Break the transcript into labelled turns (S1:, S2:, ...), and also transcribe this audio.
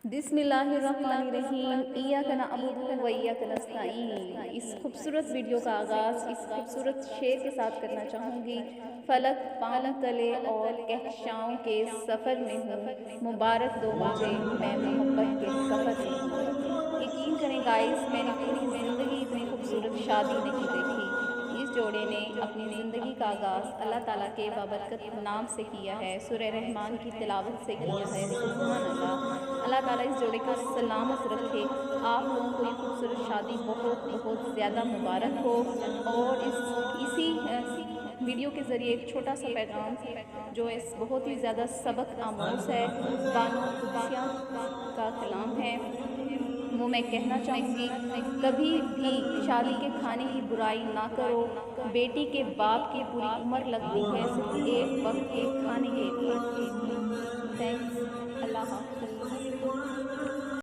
S1: बिस्मिल्लाहिर्रहमानिर्रहीम इय्याक नअबुदु व इय्याक नस्तईन। इस खूबसूरत वीडियो का आगाज़ इस खूबसूरत शेर के साथ करना चाहूँगी। फलक पाँव तले और कहकशाओं के सफ़र में हूँ, मुबारक दो मुझे मैं मोहब्बत के सफ़र में हूँ। यकीन करें गाइस, मैंने पूरी ज़िंदगी इतनी खूबसूरत शादी नहीं देखी। इस जोड़े ने अपनी ज़िंदगी का आगाज़ अल्लाह ताला के बाबरकत नाम से किया है, सूरह रहमान की तिलावत से किया है। सुभान अल्लाह। अल्लाह ताला इस जोड़े को सलामत रखे। आप लोगों को ये खूबसूरत शादी बहुत बहुत ज़्यादा मुबारक हो। और इसी वीडियो के ज़रिए एक छोटा सा पैगाम जो इस बहुत ही ज़्यादा सबक आमोज़ है, बानो कुद्सिया का कलाम है, वो मैं कहना चाहूँगी। कभी भी शादी के खाने की बुराई ना करो। बेटी के बाप की पूरी उम्र लगती है सिर्फ एक वक्त के खाने के लिए। थैंक्स। अल्लाह हाफ़िज़।